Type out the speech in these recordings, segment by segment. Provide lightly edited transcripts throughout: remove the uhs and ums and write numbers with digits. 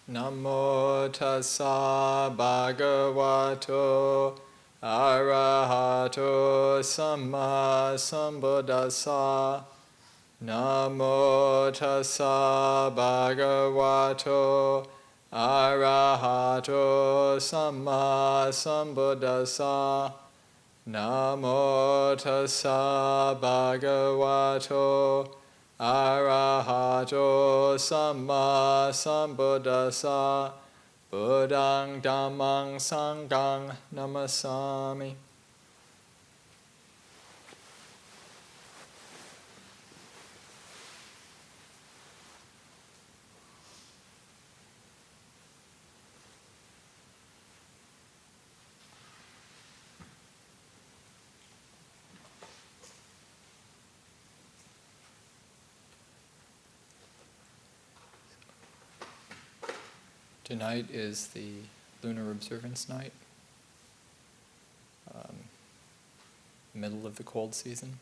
Namo tassa bhagavato arahato samma sambuddhassa. Namo tassa bhagavato arahato samma sambuddhassa. Namo tassa bhagavato arahato samma sambuddhassa. Buddhaṃ Dhammāṃ Saṅghāṃ namasami. Tonight is the lunar observance night, middle of the cold season,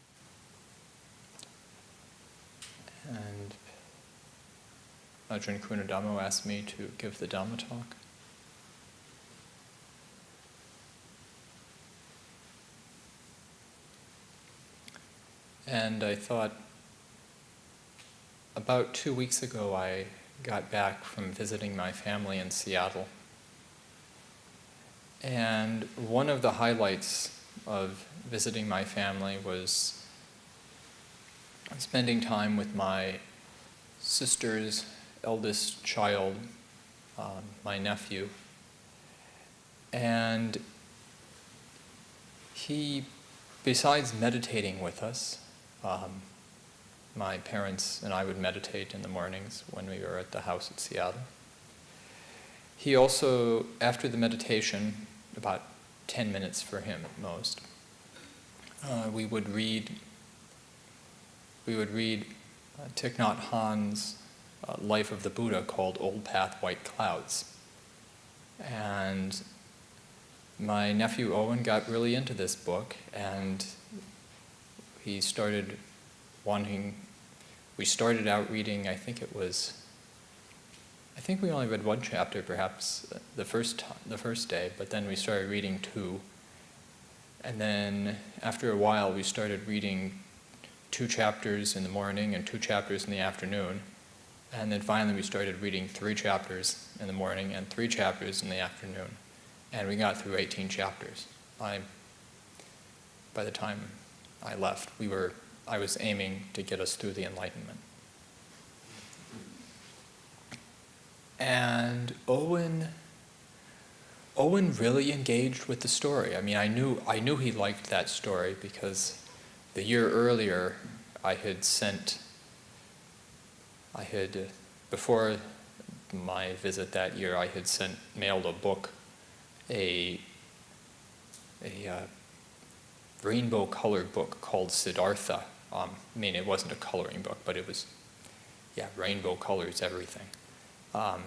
and Ajahn Kunadhammo asked me to give the Dhamma talk. And I thought, about 2 weeks ago I got back from visiting my family in Seattle. And one of the highlights of visiting my family was spending time with my sister's eldest child, my nephew. And he, besides meditating with us, my parents and I would meditate in the mornings when we were at the house at Seattle. He also, after the meditation, about 10 minutes for him at most, we would read Thich Nhat Hanh's Life of the Buddha, called Old Path, White Clouds. And my nephew Owen got really into this book, and he started we started out reading, I think we only read one chapter perhaps the first day, but then we started reading 2. And then after a while we started reading 2 chapters in the morning and 2 chapters in the afternoon. And then finally we started reading 3 chapters in the morning and 3 chapters in the afternoon. And we got through 18 chapters. By the time I left, I was aiming to get us through the Enlightenment. And Owen really engaged with the story. I mean, I knew he liked that story because the year earlier before my visit that year, I had mailed a book, a rainbow-colored book called Siddhartha. I mean, it wasn't a coloring book, but it was, rainbow colors everything. A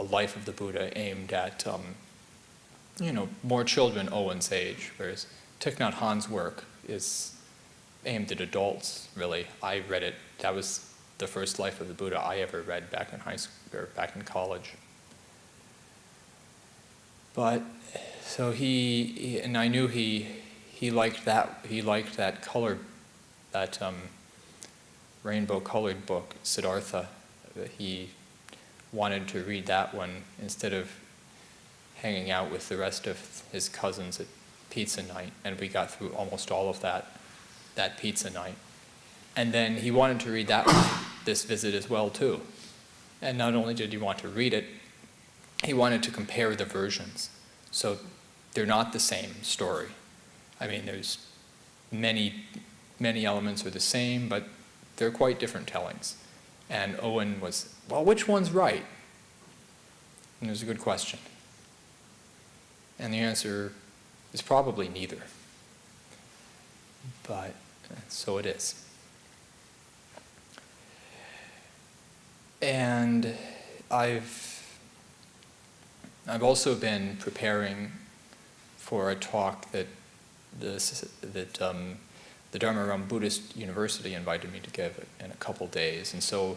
life of the Buddha aimed at, more children Owen's age, whereas Thich Nhat Hanh's work is aimed at adults, really. I read it, that was the first Life of the Buddha I ever read back in high school, or back in college. But, so and I knew he liked that color, that rainbow-colored book, Siddhartha. He wanted to read that one instead of hanging out with the rest of his cousins at pizza night, and we got through almost all of that pizza night. And then he wanted to read that one, this visit as well too. And not only did he want to read it, he wanted to compare the versions. So they're not the same story. I mean, there's many elements are the same, but they're quite different tellings. And Owen was, well, which one's right? And it was a good question. And the answer is probably neither. But so it is. And I've also been preparing for a talk that the Dharma Buddhist University invited me to give in a couple days. And so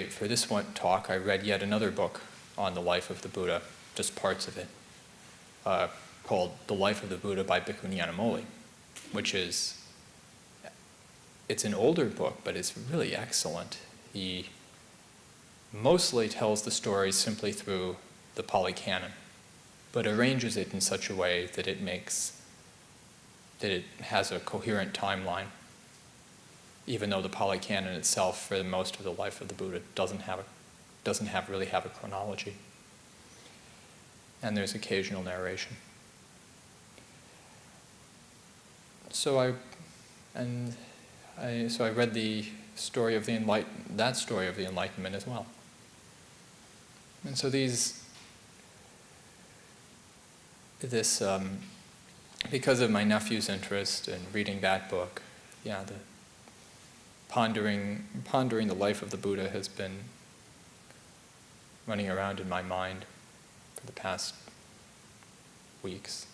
for this one talk, I read yet another book on the life of the Buddha, just parts of it, called The Life of the Buddha by Bhikkhu Nyanamoli, it's an older book, but it's really excellent. He mostly tells the story simply through the Pali Canon, but arranges it in such a way that it has a coherent timeline, even though the Pali Canon itself, for most of the life of the Buddha, doesn't really have a chronology. And there's occasional narration. So I read the story of that story of the Enlightenment as well. And so because of my nephew's interest in reading that book, the pondering the life of the Buddha has been running around in my mind for the past weeks.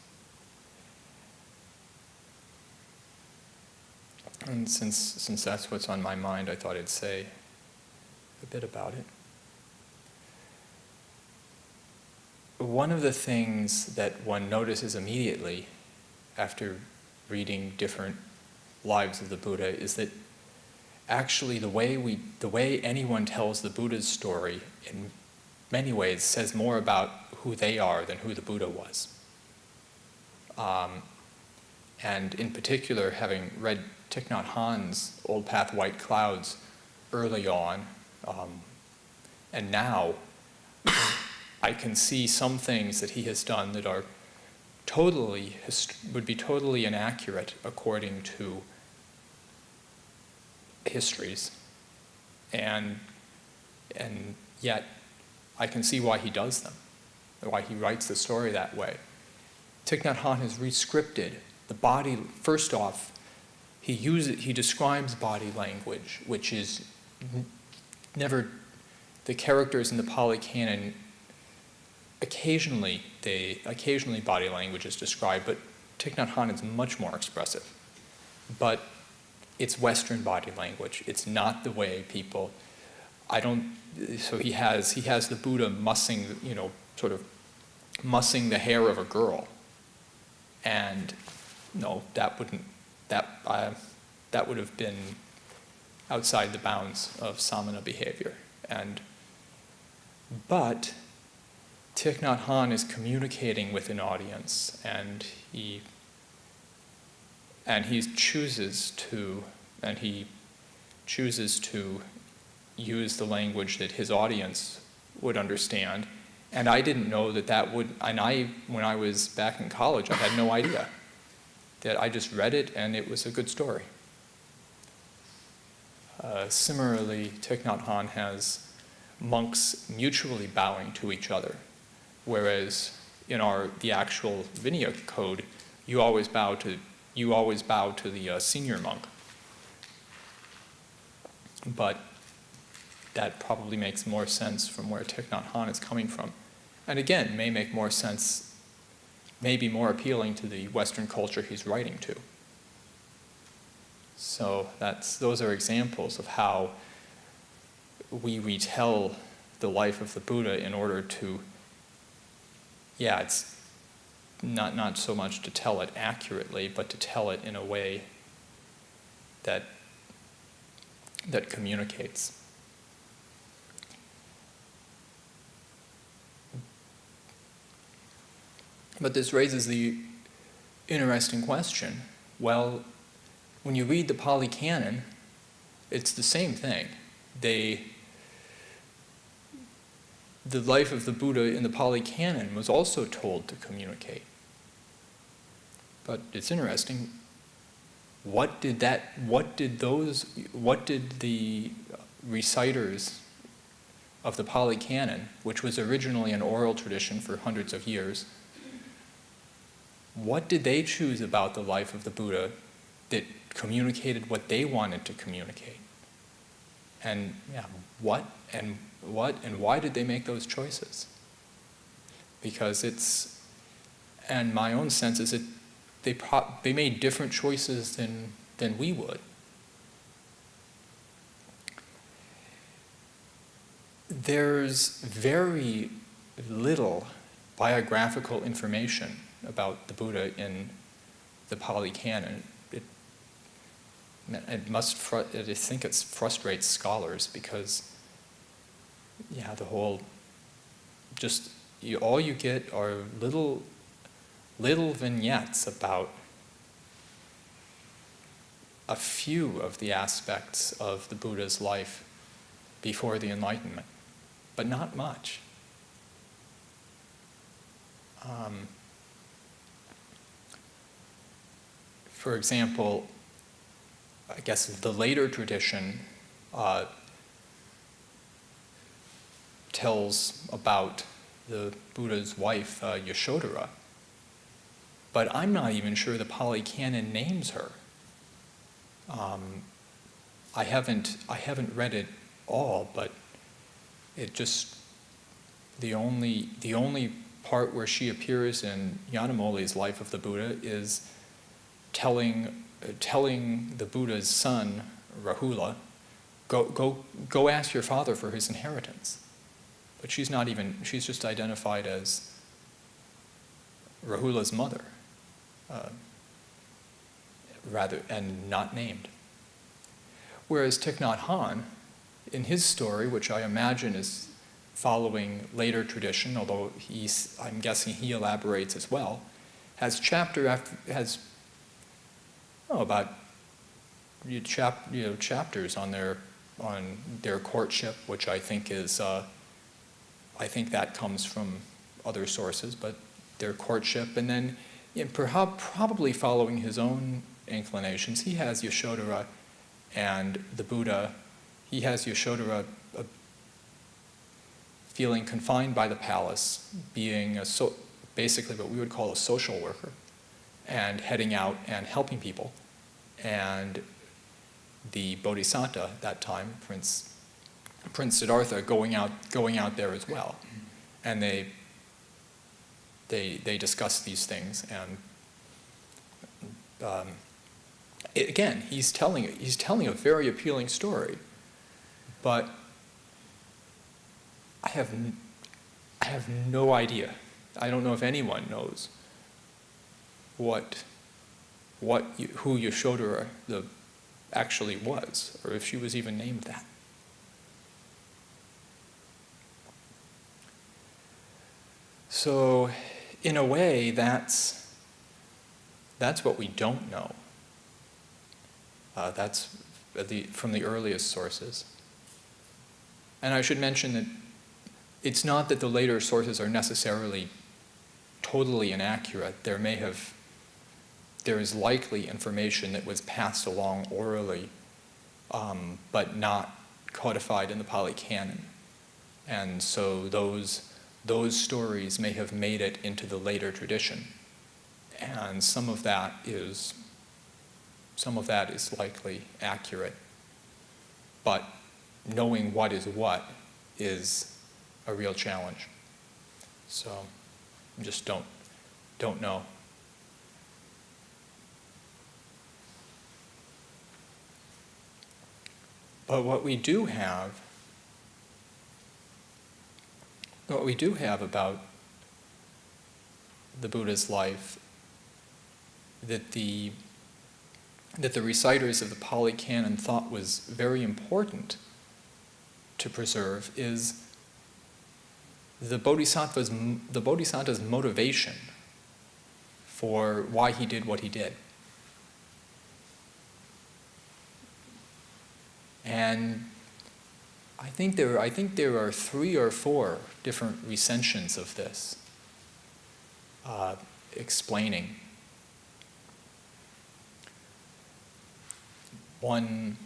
And since that's what's on my mind, I thought I'd say a bit about it. One of the things that one notices immediately after reading different lives of the Buddha is that actually the way anyone tells the Buddha's story in many ways says more about who they are than who the Buddha was. And in particular, having read Thich Nhat Hanh's Old Path, White Clouds early on, and now I can see some things that he has done that are would be totally inaccurate according to histories, and yet I can see why he does them, why he writes the story that way. Thich Nhat Hanh has rescripted the body. First off, he describes body language, which is never, the characters in the Pali Canon, occasionally body language is described, but Thich Nhat Hanh is much more expressive. But it's Western body language. It's not the way people, so he has the Buddha sort of mussing the hair of a girl. And no, that would have been outside the bounds of samana behavior. But Thich Nhat Hanh is communicating with an audience, and he chooses to use the language that his audience would understand. And I didn't know that would, when I was back in college, I had no idea. That I just read it and it was a good story. Similarly, Thich Nhat Hanh has monks mutually bowing to each other, whereas in the actual Vinaya code, you always bow to the senior monk. But that probably makes more sense from where Thich Nhat Hanh is coming from. And again, may make more sense, may be more appealing to the Western culture he's writing to. So those are examples of how we retell the life of the Buddha in order to, it's not so much to tell it accurately, but to tell it in a way that communicates. But this raises the interesting question. Well, when you read the Pali Canon, it's the same thing. The life of the Buddha in the Pali Canon was also told to communicate. But it's interesting. What did the reciters of the Pali Canon, which was originally an oral tradition for hundreds of years, what did they choose about the life of the Buddha that communicated what they wanted to communicate? And what and why did they make those choices? Because and my own sense is that they made different choices than we would. there's very little biographical information about the Buddha in the Pali Canon. I think it frustrates scholars because, the whole, all you get are little vignettes about a few of the aspects of the Buddha's life before the Enlightenment, but not much. For example, I guess the later tradition tells about the Buddha's wife, Yashodhara, but I'm not even sure the Pali Canon names her. I haven't read it all, but it just the only part where she appears in Yanamoli's Life of the Buddha is telling the Buddha's son Rahula, go ask your father for his inheritance. But she's just identified as Rahula's mother, and not named. Whereas Thich Nhat Hanh, in his story, which I imagine is following later tradition, although I'm guessing he elaborates as well, has chapters on their courtship, which I think is I think that comes from other sources, but their courtship, and then probably following his own inclinations, he has Yashodhara and the Buddha. He has Yashodhara feeling confined by the palace, being basically what we would call a social worker, and heading out and helping people. And the Bodhisattva at that time, Prince Siddhartha, going out there as well. And they discuss these things, and again, he's telling a very appealing story, but I have no idea. I don't know if anyone knows who Yashodhara actually was, or if she was even named that. So, in a way, that's what we don't know. That's from the earliest sources. And I should mention that it's not that the later sources are necessarily totally inaccurate. There is likely information that was passed along orally, but not codified in the Pali Canon. And so those stories may have made it into the later tradition. And some of that is likely accurate. But knowing what is a real challenge. So just don't know. But what we do have about the Buddha's life that the reciters of the Pali Canon thought was very important to preserve is the Bodhisattva's motivation for why he did what he did. And I think there are 3 or 4 different recensions of this, explaining. One,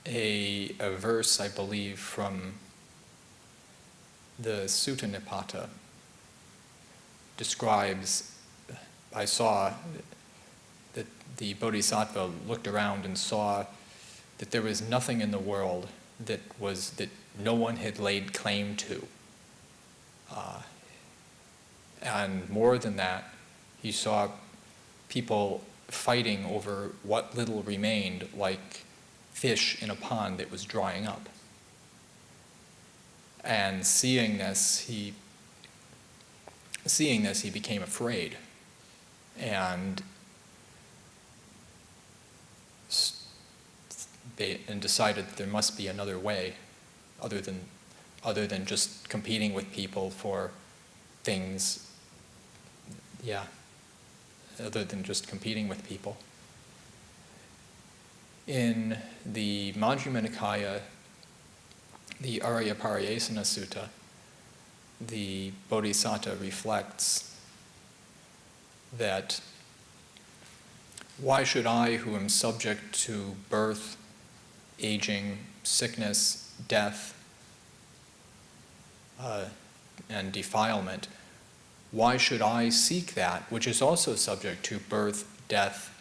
a verse, I believe, from the Sutta Nipata describes, I saw that the Bodhisattva looked around and saw that there was nothing in the world that no one had laid claim to. And more than that, he saw people fighting over what little remained, like fish in a pond that was drying up. And seeing this, he became afraid and decided there must be another way other than just competing with people for things. Yeah, other than just competing with people. In the Majjhima Nikaya, the Aryapariyesana Sutta, the Bodhisattva reflects that why should I, who am subject to birth, aging, sickness, death, and defilement, why should I seek that which is also subject to birth, death,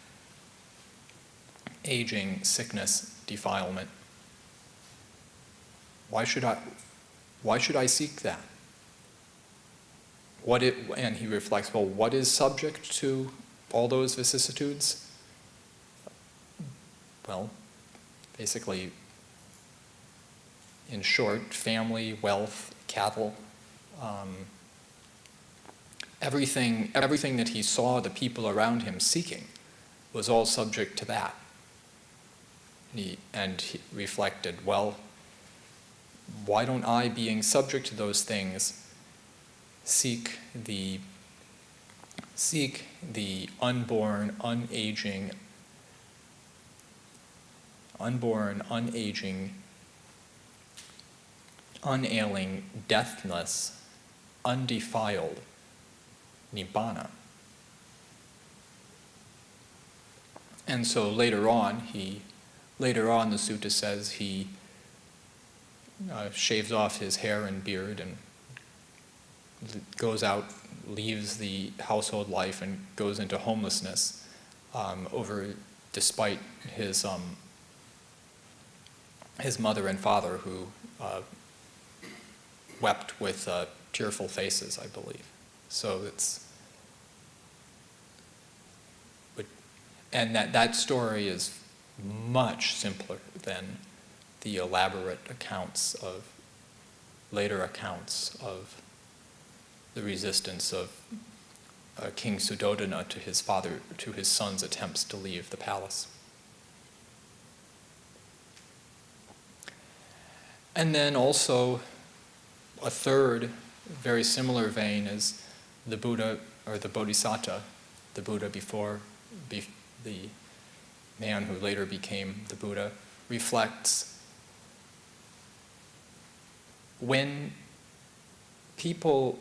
aging, sickness, defilement? Why should I seek that? And he reflects, well, what is subject to all those vicissitudes? Well, basically, in short, family, wealth, cattle, everything that he saw the people around him seeking was all subject to that. And he reflected, well, why don't I, being subject to those things, seek the unborn, unaging, unailing, deathless, undefiled nibbana. And so later on, the sutta says he shaves off his hair and beard and goes out, leaves the household life and goes into homelessness despite his mother and father who wept with tearful faces, I believe. So and that story is much simpler than the elaborate later accounts of the resistance of King Suddhodana to his son's attempts to leave the palace. And then also a third, very similar vein is the Buddha, or the Bodhisattva, the Buddha before the man who later became the Buddha, reflects when people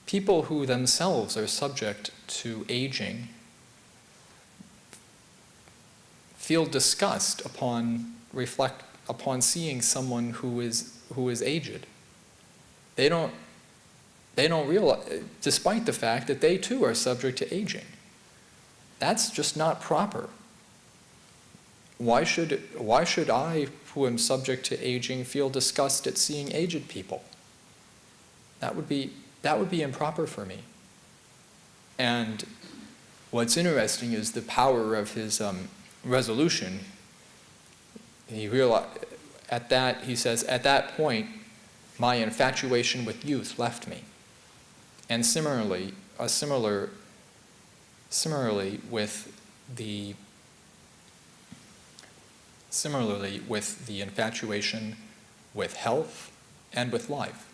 who themselves are subject to aging feel disgust upon seeing someone who is aged. They don't realize, despite the fact that they too are subject to aging. That's just not proper. Why should I, who am subject to aging, feel disgust at seeing aged people? That would be improper for me. And what's interesting is the power of his resolution. He says, at that point, my infatuation with youth left me. And similarly with the infatuation with health and with life.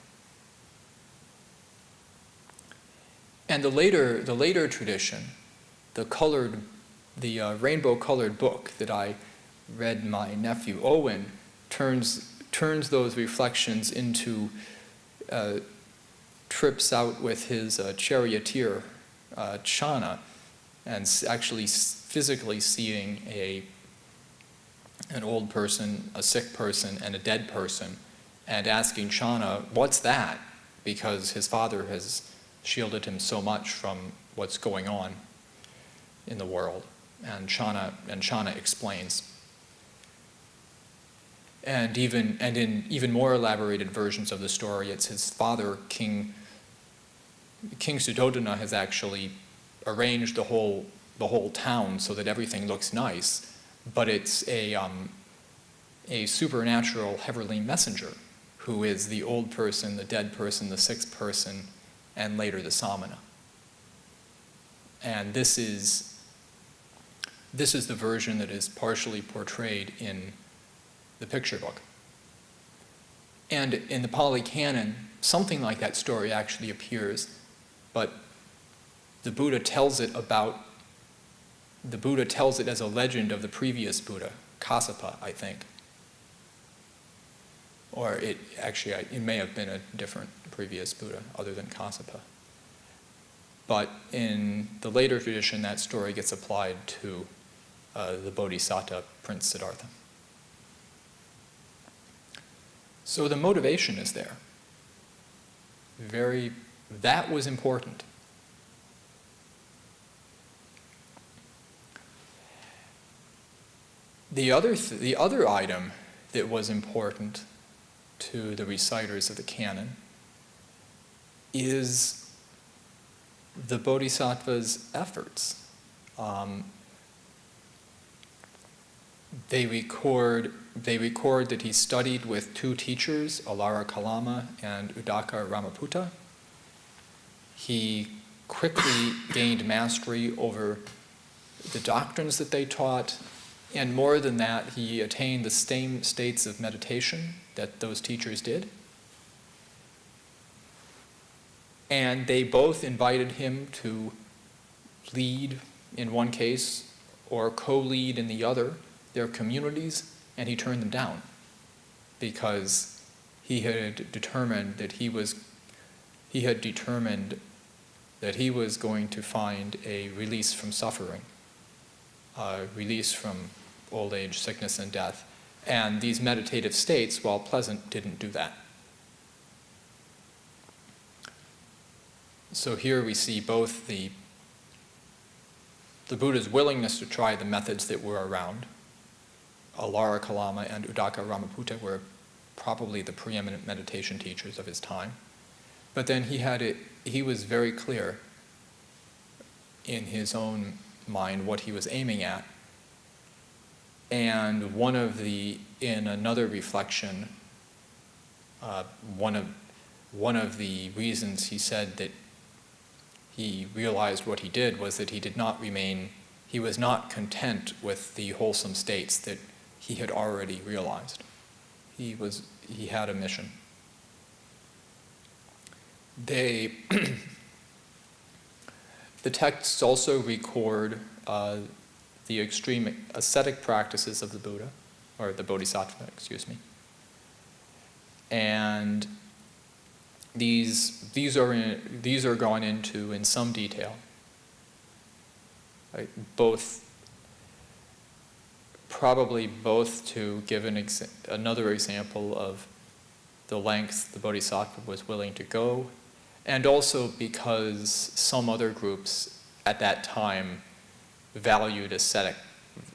And the later tradition, the rainbow-colored book that I read my nephew Owen, turns those reflections into trips out with his charioteer Kaccāna, and actually physically seeing an old person, a sick person, and a dead person, and asking Kaccāna, what's that? Because his father has shielded him so much from what's going on in the world. And Kaccāna explains. And in even more elaborated versions of the story, it's his father, King Suddhodana, has actually arranged the whole town so that everything looks nice, but it's a supernatural heavenly messenger who is the old person, the dead person, the sick person, and later the samana. And this is the version that is partially portrayed in the picture book. And in the Pali Canon, something like that story actually appears, but the Buddha tells it as a legend of the previous Buddha, Kassapa, I think. Or it may have been a different previous Buddha other than Kassapa. But in the later tradition, that story gets applied to the Bodhisattva, Prince Siddhartha. So the motivation is there. That was important. The other item that was important to the reciters of the canon is the Bodhisattva's efforts. They record that he studied with two teachers, Alara Kalama and Udaka Ramaputta. He quickly gained mastery over the doctrines that they taught, and more than that, he attained the same states of meditation that those teachers did. And they both invited him to lead, in one case, or co-lead in the other, their communities, and he turned them down because he had determined that he was going to find a release from suffering, release from old age, sickness, and death. And these meditative states, while pleasant, didn't do that. So here we see both the Buddha's willingness to try the methods that were around. Alara Kalama and Udaka Ramaputta were probably the preeminent meditation teachers of his time. But then he was very clear in his own mind what he was aiming at. And in another reflection, one of the reasons he said that he realized what he did was that he was not content with the wholesome states that he had already realized. He had a mission. The texts also record the extreme ascetic practices of the Buddha, or the Bodhisattva, excuse me. And these are gone into in some detail. Right? Probably both to give another example of the lengths the Bodhisattva was willing to go, and also because some other groups at that time valued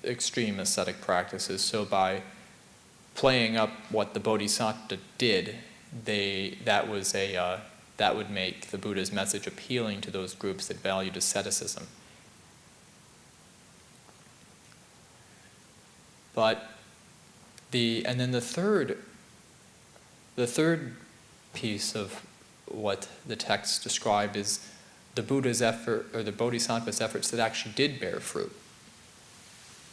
extreme ascetic practices. So by playing up what the Bodhisattva did, that would make the Buddha's message appealing to those groups that valued asceticism. And then the third piece of what the text described is the Buddha's effort, or the Bodhisattva's efforts that actually did bear fruit.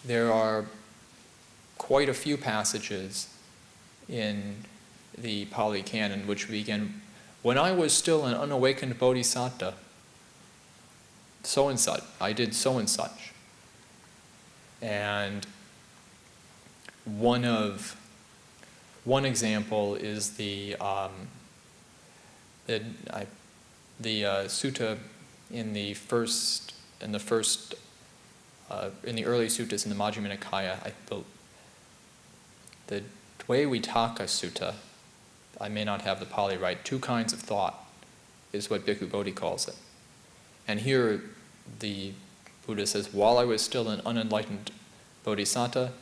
There are quite a few passages in the Pali Canon which begin, "When I was still an unawakened bodhisattva, so and such, I did so and such." And one example is the sutta in the early suttas in the Majjhima Nikaya. The Dvayevitaka Sutta, I may not have the Pali right, 2 kinds of thought is what Bhikkhu Bodhi calls it. And here the Buddha says, while I was still an unenlightened bodhisattva,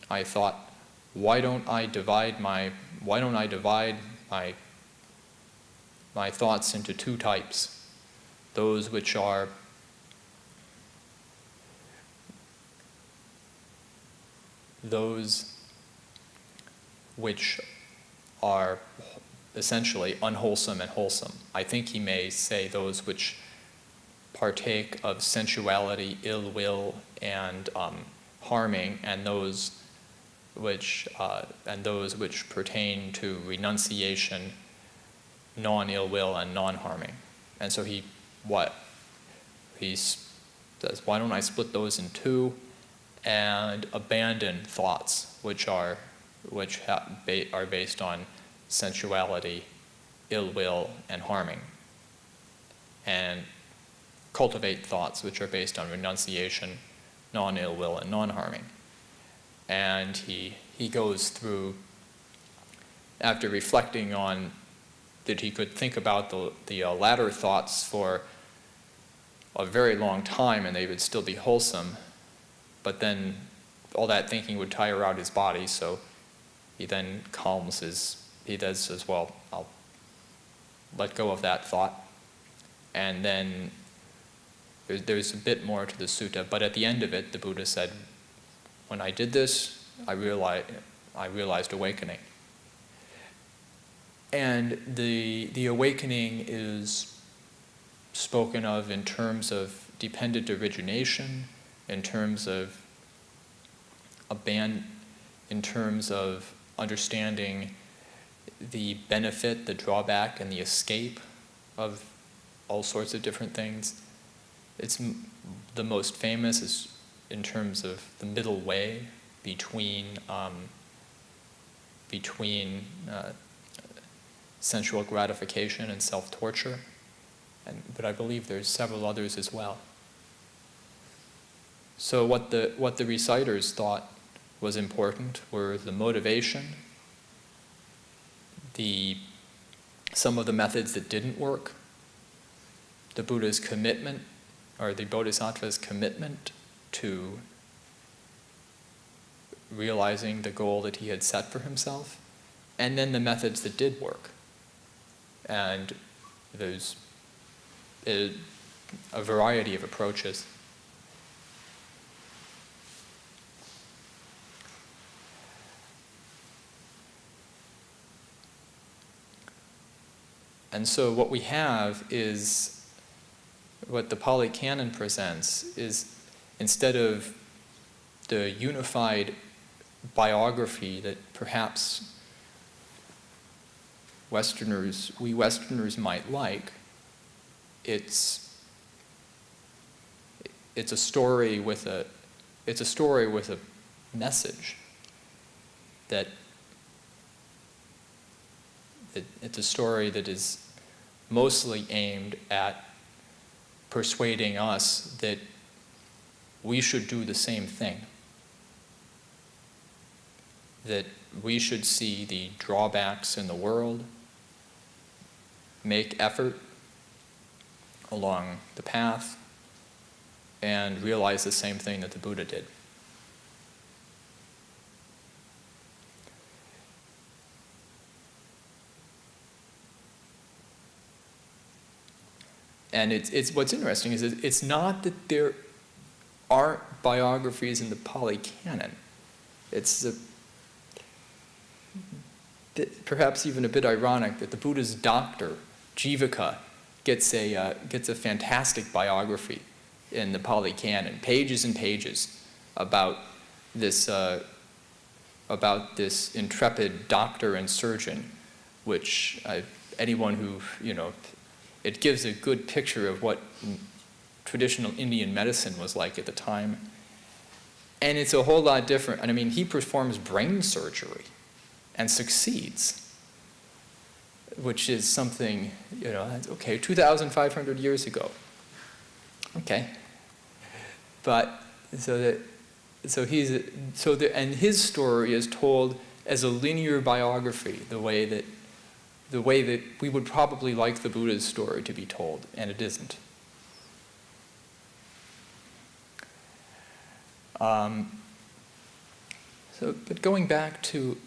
I thought, why don't I divide my thoughts into 2 types? Those which are are essentially unwholesome and wholesome. I think he may say those which partake of sensuality, ill will, and harming, and those which pertain to renunciation, non-ill will, and non-harming. And so he says, why don't I split those in two and abandon thoughts which are based on sensuality, ill will, and harming, and cultivate thoughts which are based on renunciation, non-ill will, and non-harming. And he goes through, after reflecting on that he could think about the latter thoughts for a very long time and they would still be wholesome, but then all that thinking would tire out his body, so he then says, well, I'll let go of that thought. And then there's a bit more to the sutta, but at the end of it, the Buddha said, when I did this, I realized awakening. And the awakening is spoken of in terms of dependent origination, in terms of in terms of understanding the benefit, the drawback, and the escape of all sorts of different things. It's the most famous is in terms of the middle way between sensual gratification and self-torture, but I believe there's several others as well. So what the reciters thought was important were the motivation, some of the methods that didn't work, the Buddha's commitment, or the Bodhisattva's commitment to realizing the goal that he had set for himself, and then the methods that did work. And there's a variety of approaches. And so what we have is, what the Pali Canon presents is, instead of the unified biography that perhaps we Westerners might like, it's a story with a message that it's a story that is mostly aimed at persuading us that we should do the same thing, that we should see the drawbacks in the world, make effort along the path, and realize the same thing that the Buddha did. And it's what's interesting is it's not that there aren't biographies in the Pali Canon. It's perhaps even a bit ironic that the Buddha's doctor, Jivaka, gets a fantastic biography in the Pali Canon, pages and pages about this intrepid doctor and surgeon, which anyone who, it gives a good picture of what traditional Indian medicine was like at the time. And it's a whole lot different. And I mean, he performs brain surgery and succeeds, which is something, okay, 2,500 years ago. Okay. But, and his story is told as a linear biography, the way that we would probably like the Buddha's story to be told, and it isn't. But going back to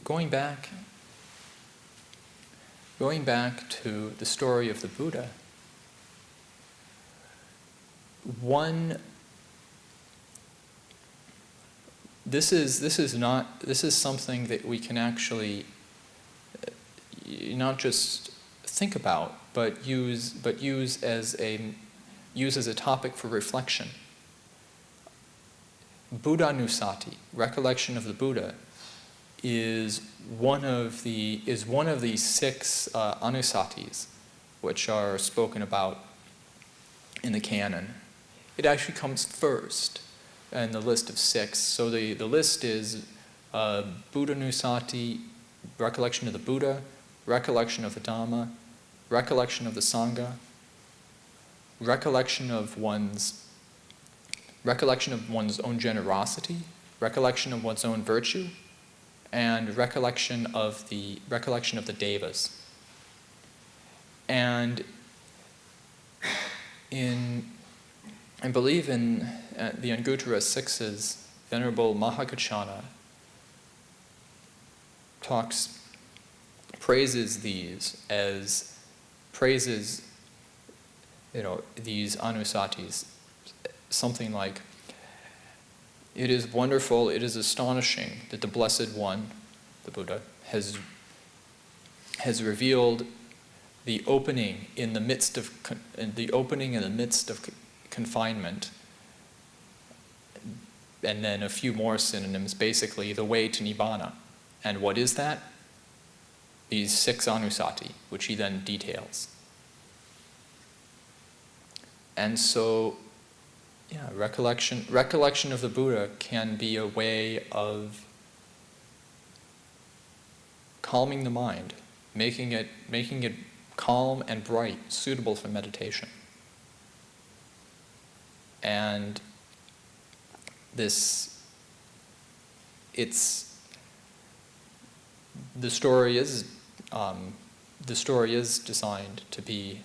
the story of the Buddha, this is something that we can actually not just think about, but use as a topic for reflection. Buddhanusati, recollection of the Buddha, is one of the 6 anusatis which are spoken about in the canon. It actually comes first in the list of 6. So the list is Buddhanusati, recollection of the Buddha, recollection of the Dhamma, recollection of the Sangha, recollection of one's own generosity, recollection of one's own virtue, and recollection of the devas. And I believe in the Anguttara Sixes, Venerable Kaccāna praises these as these anusatis, something like, "It is wonderful, it is astonishing that the Blessed One, the Buddha, has revealed the opening in the midst of confinement," and then a few more synonyms, basically the way to Nibbana. And what is that? These 6 anusati, which he then details. And so, recollection of the Buddha can be a way of calming the mind, making it calm and bright, suitable for meditation. And the story is designed to be,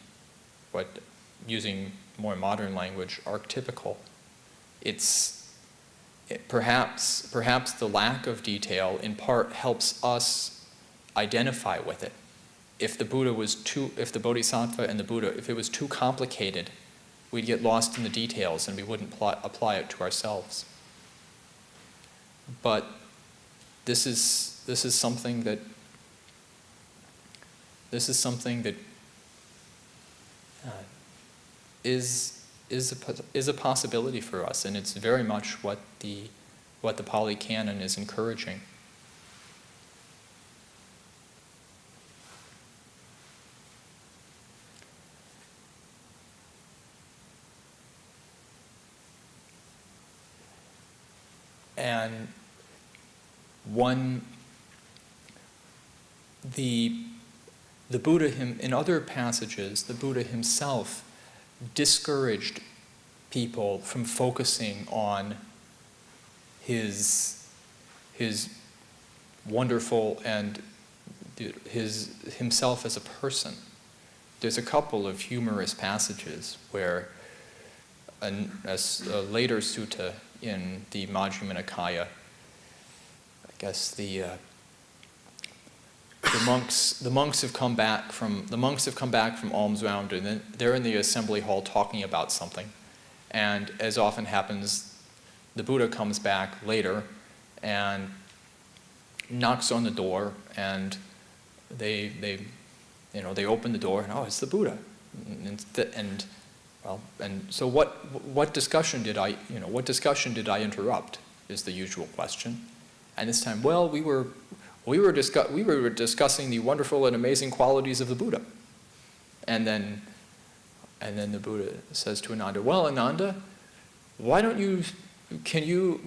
using more modern language, archetypical. Perhaps the lack of detail in part helps us identify with it. If the Bodhisattva and the Buddha, if it was too complicated, we'd get lost in the details and we wouldn't apply it to ourselves. But this is something that is a possibility for us, and it's very much what the Pali Canon is encouraging. And the Buddha, in other passages, the Buddha himself discouraged people from focusing on his wonderful and himself as a person. There's a couple of humorous passages where a later sutta in the Majjhima Nikaya, I guess the monks have come back from alms round, and then they're in the assembly hall talking about something, and as often happens, the Buddha comes back later and knocks on the door, and they open the door, and it's the Buddha, and so what discussion did I interrupt is the usual question, and this time, we were discussing the wonderful and amazing qualities of the Buddha. And then the Buddha says to Ananda, Ananda, why don't can you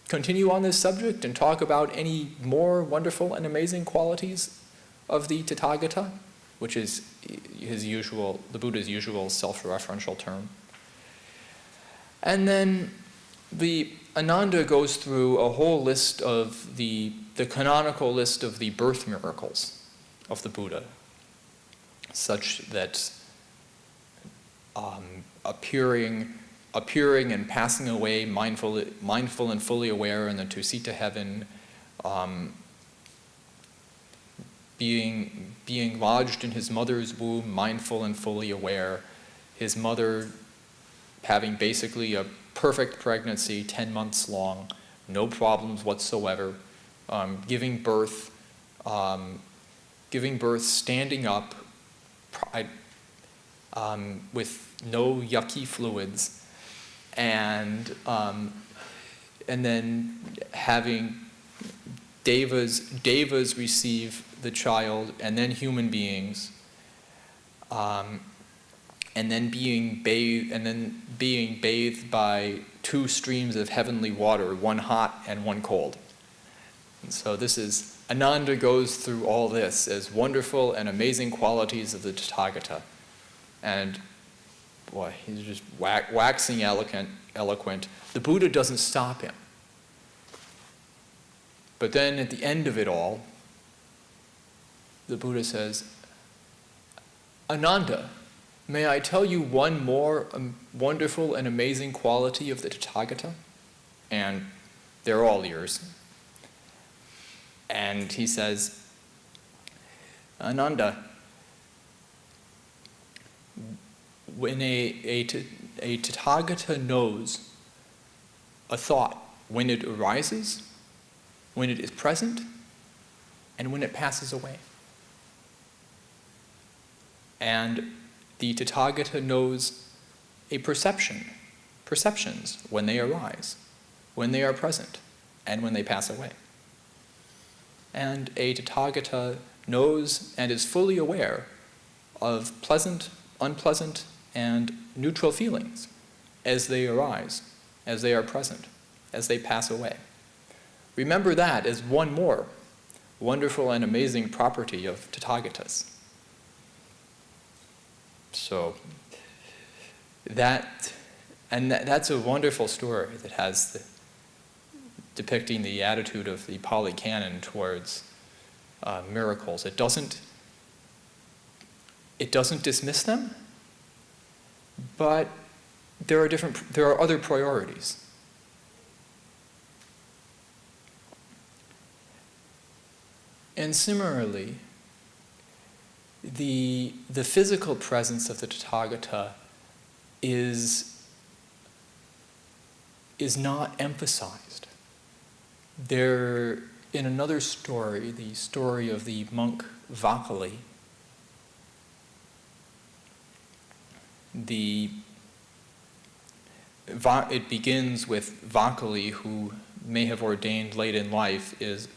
continue on this subject and talk about any more wonderful and amazing qualities of the Tathagata, which is the Buddha's usual self-referential term. And then the Ananda goes through a whole list of the canonical list of the birth miracles of the Buddha, such that appearing and passing away mindful and fully aware in the Tusita heaven, being lodged in his mother's womb, mindful and fully aware, his mother having basically a perfect pregnancy, 10 months long, no problems whatsoever, giving birth giving birth, standing up, with no yucky fluids, and then having devas receive the child, and then human beings, and then being bathed by 2 streams of heavenly water, one hot and one cold. And so Ananda goes through all this as wonderful and amazing qualities of the Tathagata. And boy, he's just waxing eloquent. The Buddha doesn't stop him. But then at the end of it all, the Buddha says, Ananda, may I tell you one more wonderful and amazing quality of the Tathagata? And they're all ears. And he says, Ananda, when a Tathagata knows a thought, when it arises, when it is present, and when it passes away. And the Tathagata knows a perceptions when they arise, when they are present, and when they pass away. And a Tathagata knows and is fully aware of pleasant, unpleasant, and neutral feelings as they arise, as they are present, as they pass away. Remember that as one more wonderful and amazing property of Tathagatas. So that's a wonderful story that has depicting the attitude of the Pali Canon towards miracles. It doesn't dismiss them, but there are other priorities. And similarly, the physical presence of the Tathagata is not emphasized. There, in another story, the story of the monk Vakali, it begins with Vakali, who may have ordained late in life, is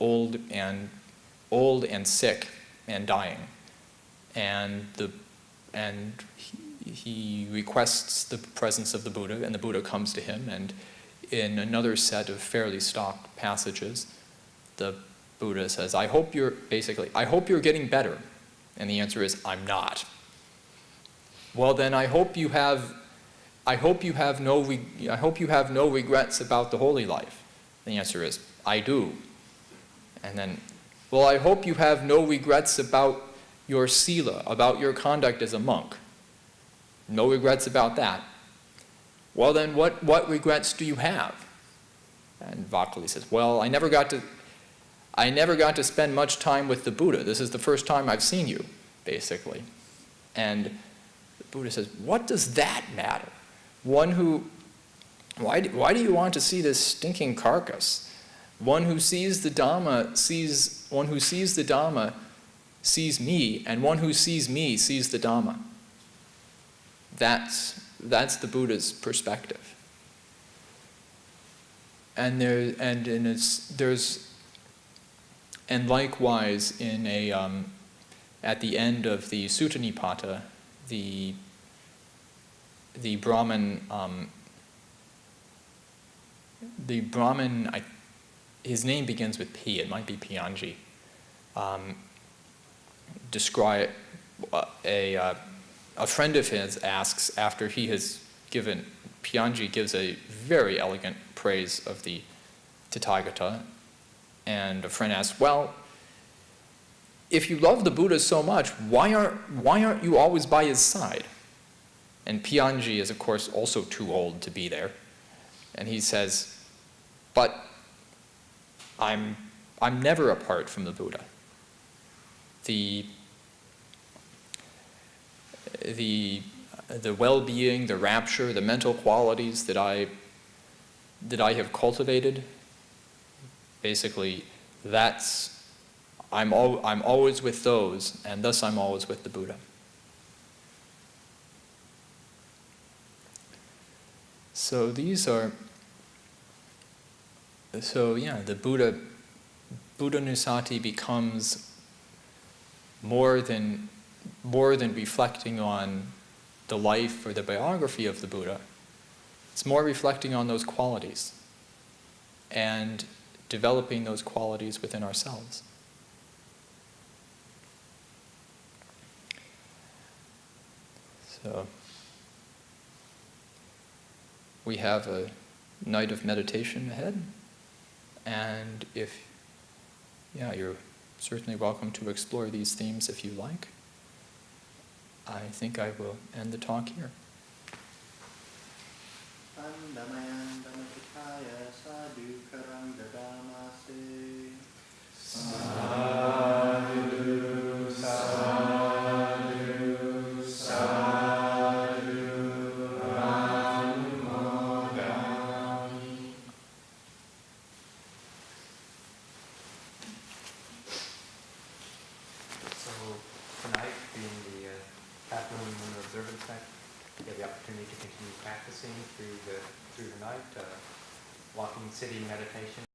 old and sick and dying, and he requests the presence of the Buddha, and the Buddha comes to him, and in another set of fairly stocked passages, the Buddha says, I hope you're getting better. And the answer is, I'm not. Well, then I hope you have no regrets about the holy life. The answer is, I do. And then, well, I hope you have no regrets about your sila, about your conduct as a monk. No regrets about that. Well, then what regrets do you have? And Vakali says, well, I never got to spend much time with the Buddha. This is the first time I've seen you, basically. And the Buddha says, what does that matter? Why do you want to see this stinking carcass? One who sees the Dhamma sees me, and one who sees me sees the Dhamma. That's the Buddha's perspective. And likewise at the end of the Sutta Nipata, the Brahmin, his name begins with P. It might be Pianji. A friend of his asks, after he has given, Pianji gives a very elegant praise of the Tathagata, and a friend asks, well, if you love the Buddha so much, why aren't you always by his side? And Pianji is, of course, also too old to be there. And he says, but I'm never apart from the Buddha. The well-being, the rapture, the mental qualities that I have cultivated, basically, I'm always with those, and thus I'm always with the Buddha. So the Buddhanussati becomes more than reflecting on the life or the biography of the Buddha. It's more reflecting on those qualities and developing those qualities within ourselves. So we have a night of meditation ahead, and you're certainly welcome to explore these themes if you like. I think I will end the talk here. Andamayan Dhammatikaya Sadhu Karang Dadamase Sadhu, sadhu, sadhu, Anumodami. So tonight, being the half moon lunar observance night, you have the opportunity to continue practicing through the night, walking, sitting, meditation.